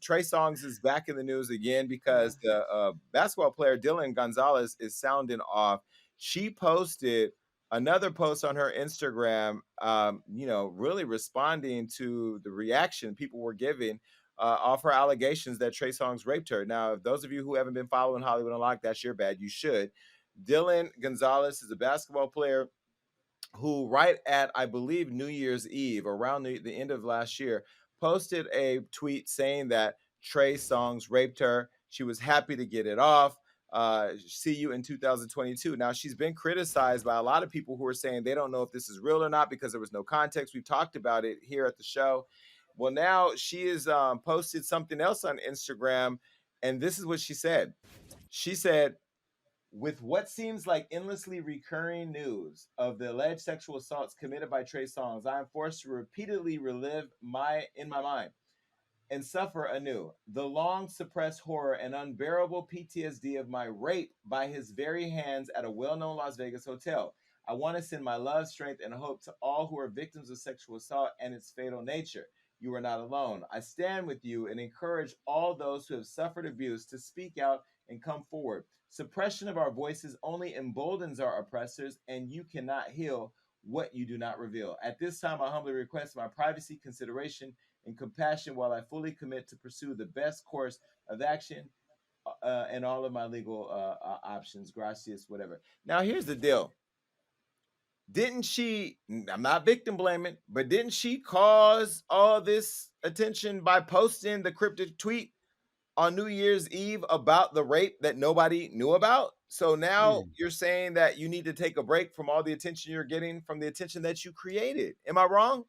Trey Songz is back in the news again because the basketball player Dylan Gonzalez is sounding off. She posted another post on her Instagram, really responding to the reaction people were giving off her allegations that Trey Songz raped her. Now, if those of you who haven't been following Hollywood Unlocked, that's your bad. You should. Dylan Gonzalez is a basketball player who, right at, I believe, New Year's Eve, around the end of last year, posted a tweet saying that Trey Songz raped her. She was happy to get it off. See you in 2022. Now, she's been criticized by a lot of people who are saying they don't know if this is real or not because there was no context. We've talked about it here at the show. Well, now she has posted something else on Instagram, and this is what she said. She said, with what seems like endlessly recurring news of the alleged sexual assaults committed by Trey Songz, I am forced to repeatedly relive in my mind and suffer anew the long suppressed horror and unbearable PTSD of my rape by his very hands at a well-known Las Vegas hotel. I want to send my love, strength, and hope to all who are victims of sexual assault and its fatal nature. You are not alone. I stand with you and encourage all those who have suffered abuse to speak out and come forward. Suppression of our voices only emboldens our oppressors, and you cannot heal what you do not reveal. At this time, I humbly request my privacy, consideration, and compassion while I fully commit to pursue the best course of action and all of my legal options. Gracias, whatever. Now, here's the deal. Didn't she, I'm not victim blaming, but didn't she cause all this attention by posting the cryptic tweet on New Year's Eve about the rape that nobody knew about? So now you're saying that you need to take a break from all the attention you're getting from the attention that you created. Am I wrong?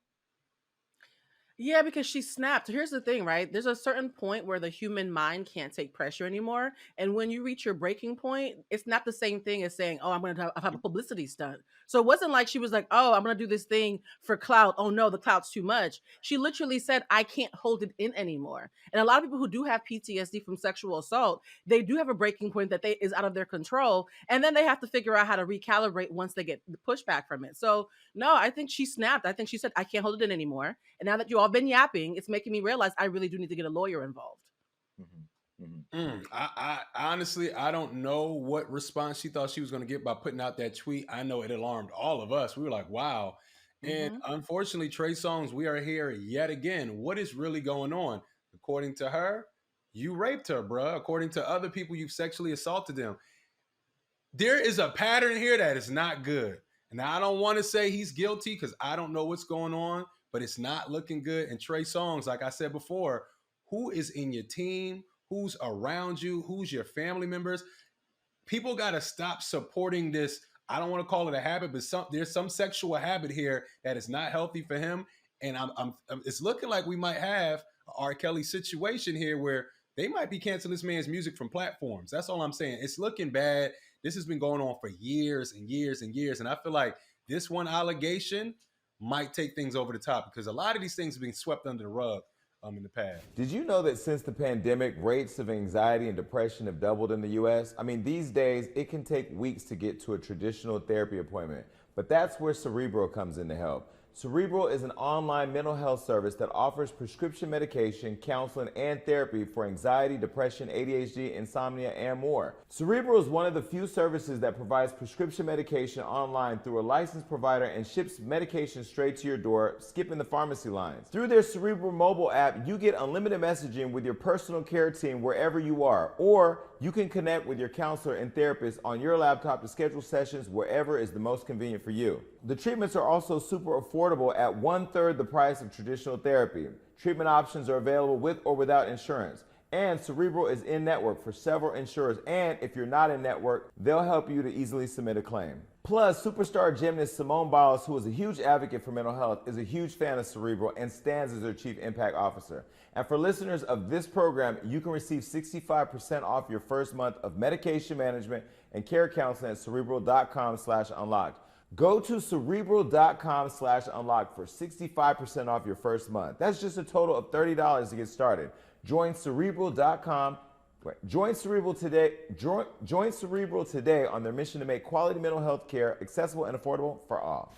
Yeah, because she snapped. Here's the thing, right? There's a certain point where the human mind can't take pressure anymore. And when you reach your breaking point, it's not the same thing as saying, oh, I'm going to have a publicity stunt. So it wasn't like she was like, oh, I'm going to do this thing for clout. Oh, no, the clout's too much. She literally said, I can't hold it in anymore. And a lot of people who do have PTSD from sexual assault, they do have a breaking point that is out of their control. And then they have to figure out how to recalibrate once they get the pushback from it. So, no, I think she snapped. I think she said, I can't hold it in anymore. And now that you all been yapping, it's making me realize I really do need to get a lawyer involved. I honestly, I don't know what response she thought she was going to get by putting out that tweet. I know it alarmed all of us. We were like, wow. And unfortunately, Trey Songz, we are here yet again. What is really going on? According to her, you raped her, bruh. According to other people, you've sexually assaulted them. There is a pattern here that is not good. And I don't want to say he's guilty because I don't know what's going on, but it's not looking good. And Trey Songz, like I said before, who is in your team? Who's around you? Who's your family members? People got to stop supporting this. I don't want to call it a habit, but there's some sexual habit here that is not healthy for him. And it's looking like we might have a R. Kelly situation here where they might be canceling this man's music from platforms. That's all I'm saying. It's looking bad. This has been going on for years and years and years. And I feel like this one allegation might take things over the top because a lot of these things have been swept under the rug in the past. Did you know that since the pandemic, rates of anxiety and depression have doubled in the U.S.? I mean, these days, it can take weeks to get to a traditional therapy appointment, but that's where Cerebral comes in to help. Cerebral is an online mental health service that offers prescription medication, counseling, and therapy for anxiety, depression, ADHD, insomnia, and more. Cerebral is one of the few services that provides prescription medication online through a licensed provider and ships medication straight to your door, skipping the pharmacy lines. Through their Cerebral mobile app, you get unlimited messaging with your personal care team wherever you are, or you can connect with your counselor and therapist on your laptop to schedule sessions wherever is the most convenient for you. The treatments are also super affordable at 1/3 the price of traditional therapy. Treatment options are available with or without insurance. And Cerebral is in network for several insurers. And if you're not in network, they'll help you to easily submit a claim. Plus, superstar gymnast Simone Biles, who is a huge advocate for mental health, is a huge fan of Cerebral and stands as their chief impact officer. And for listeners of this program, you can receive 65% off your first month of medication management and care counseling at Cerebral.com/unlocked. Go to Cerebral.com/unlocked for 65% off your first month. That's just a total of $30 to get started. Join Cerebral.com. Join Cerebral today. Join Cerebral today on their mission to make quality mental health care accessible and affordable for all.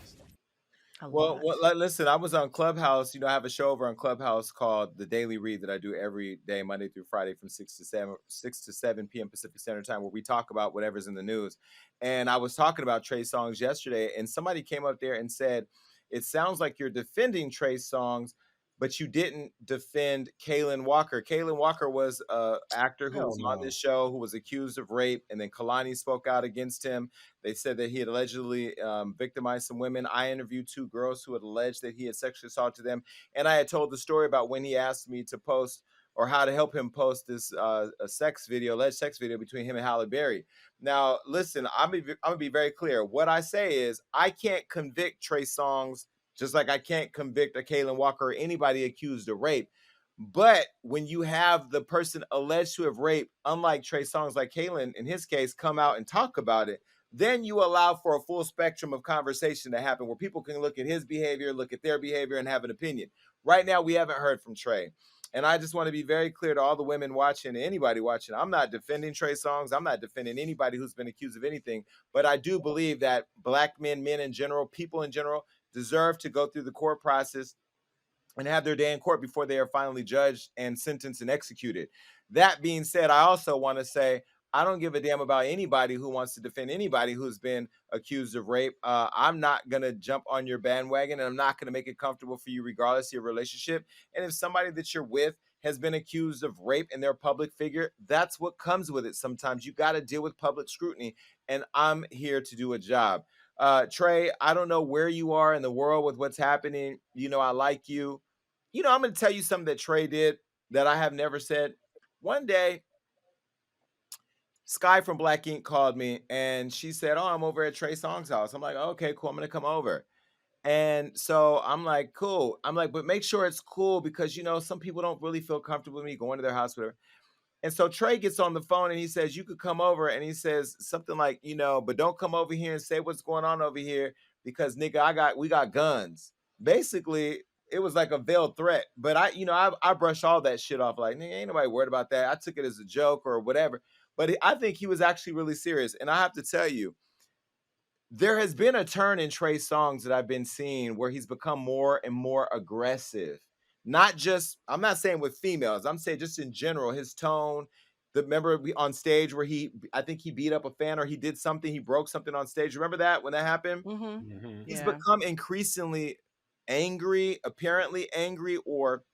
A Well, lot. listen, I was on Clubhouse. I have a show over on Clubhouse called The Daily Read that I do every day, Monday through Friday, from 6 to 7 p.m. Pacific Standard Time, where we talk about whatever's in the news. And I was talking about Trey Songz yesterday, and somebody came up there and said, "It sounds like you're defending Trey Songz, but you didn't defend Kalen Walker." Kalen Walker was a actor who Hell was on this no. show who was accused of rape, and then Kalani spoke out against him. They said that he had allegedly victimized some women. I interviewed two girls who had alleged that he had sexually assaulted them. And I had told the story about when he asked me to post, or how to help him post this alleged sex video between him and Halle Berry. Now, listen, I'm going to be very clear. What I say is I can't convict Trey Songz, just like I can't convict a Kalen Walker or anybody accused of rape. But when you have the person alleged to have raped, unlike Trey Songz, like Kalen in his case, come out and talk about it, then you allow for a full spectrum of conversation to happen where people can look at his behavior, look at their behavior, and have an opinion. Right now, we haven't heard from Trey. And I just want to be very clear to all the women watching, anybody watching. I'm not defending Trey Songz. I'm not defending anybody who's been accused of anything. But I do believe that black men, men in general, people in general, deserve to go through the court process and have their day in court before they are finally judged and sentenced and executed. That being said, I also want to say I don't give a damn about anybody who wants to defend anybody who's been accused of rape. I'm not going to jump on your bandwagon, and I'm not going to make it comfortable for you, regardless of your relationship. And if somebody that you're with has been accused of rape and they're a public figure, that's what comes with it. Sometimes you got to deal with public scrutiny, and I'm here to do a job. Trey, I don't know where you are in the world with what's happening. I like you. I'm going to tell you something that Trey did that I have never said. One day, Sky from Black Ink called me and she said, "Oh, I'm over at Trey Songz house." I'm like, "Okay, cool. I'm going to come over." And so I'm like, "Cool." I'm like, "But make sure it's cool because, some people don't really feel comfortable with me going to their house, whatever." And so Trey gets on the phone and he says, "You could come over." And he says something like, "But don't come over here and say what's going on over here because nigga, we got guns." Basically, it was like a veiled threat. But I brush all that shit off like, nigga, ain't nobody worried about that. I took it as a joke or whatever. But I think he was actually really serious. And I have to tell you, there has been a turn in Trey Songz that I've been seeing where he's become more and more aggressive. Not just, I'm not saying with females, I'm saying just in general, his tone. Remember on stage where I think he beat up a fan or he did something, he broke something on stage. Remember that when that happened? Mhm. Hmm. He's Yeah. become increasingly angry, apparently angry or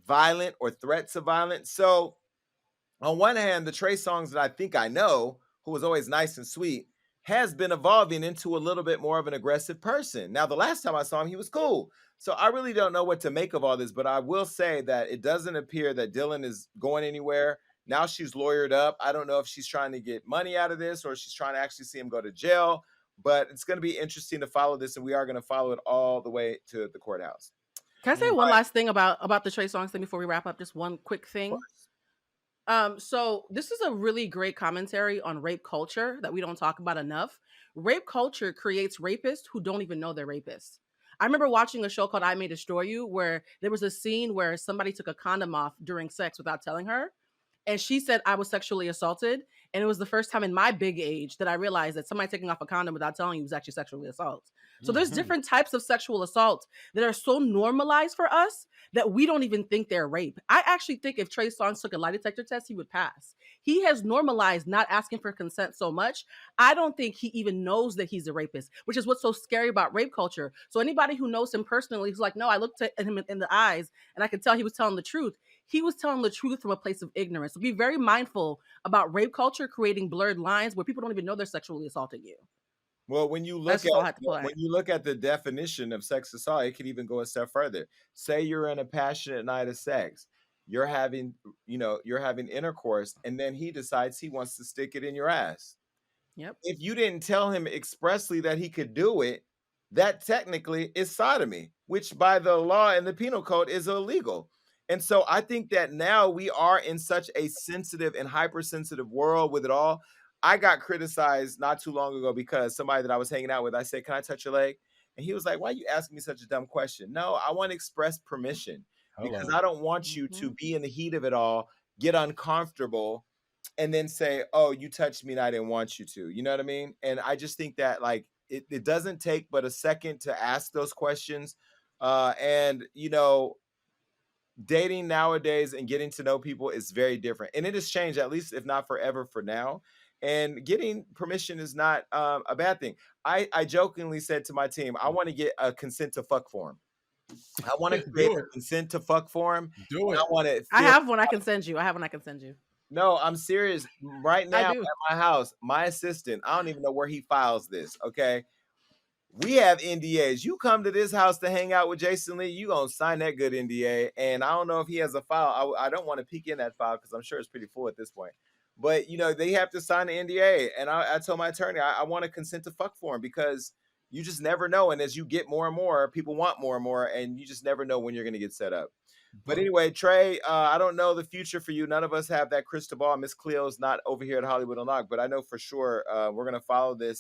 violent or threats of violence. So on one hand, the Trey Songz that I think I know, who was always nice and sweet, has been evolving into a little bit more of an aggressive person. Now, the last time I saw him, he was cool. So I really don't know what to make of all this, but I will say that it doesn't appear that Dylan is going anywhere. Now she's lawyered up. I don't know if she's trying to get money out of this or she's trying to actually see him go to jail, but it's going to be interesting to follow this, and we are going to follow it all the way to the courthouse. Can I say one But, last thing about the Trey Songz thing before we wrap up? Just one quick of thing. course, So this is a really great commentary on rape culture that we don't talk about enough. Rape culture creates rapists who don't even know they're rapists. I remember watching a show called I May Destroy You, where there was a scene where somebody took a condom off during sex without telling her. And she said I was sexually assaulted. And it was the first time in my big age that I realized that somebody taking off a condom without telling you was actually sexually assault. So there's Hmm. different types of sexual assault that are so normalized for us that we don't even think they're rape. I actually think if Trey Songz took a lie detector test, he would pass. He has normalized not asking for consent so much. I don't think he even knows that he's a rapist, which is what's so scary about rape culture. So anybody who knows him personally, who's like, no, I looked at him in the eyes and I could tell he was telling the truth. He was telling the truth from a place of ignorance. So be very mindful about rape culture creating blurred lines where people don't even know they're sexually assaulting you. well, That's just all I had to play. when you look at the definition of sex assault, it could even go a step further. Say you're in a passionate night of sex. You're having, you're having intercourse, and then he decides he wants to stick it in your ass. Yep. If you didn't tell him expressly that he could do it, that technically is sodomy, which by the law and the penal code is illegal. And so I think that now we are in such a sensitive and hypersensitive world with it all. I got criticized not too long ago because somebody that I was hanging out with, I said, "Can I touch your leg?" And he was like, "Why are you asking me such a dumb question?" No, I want to express permission because Hello. I don't want you to Hmm. be in the heat of it all, get uncomfortable, and then say, "Oh, you touched me and I didn't want you to." You know what I mean? And I just think that, like, it doesn't take but a second to ask those questions. And dating nowadays and getting to know people is very different, and it has changed, at least if not forever, for now. And getting permission is not a bad thing. I jokingly said to my team, I want to get a consent to fuck form. I want to create Do a it. consent to fuck form, Do and I it. want to I fill. have one I can send you. I have one I can send you. No, I'm serious. Right I now do. at my house, my assistant, I don't even know where he files this. Okay, we have NDAs. You come to this house to hang out with Jason Lee, you gonna sign that good NDA. And I don't know if he has a file. I don't want to peek in that file because I'm sure it's pretty full at this point. But they have to sign the NDA. And I told my attorney I want to consent to fuck for him, because you just never know. And as you get more and more, people want more and more, and you just never know when you're gonna get set up. But But anyway, Trey, I don't know the future for you. None of us have that crystal ball. Miss Cleo's not over here at Hollywood Unlocked, but I know for sure we're gonna follow this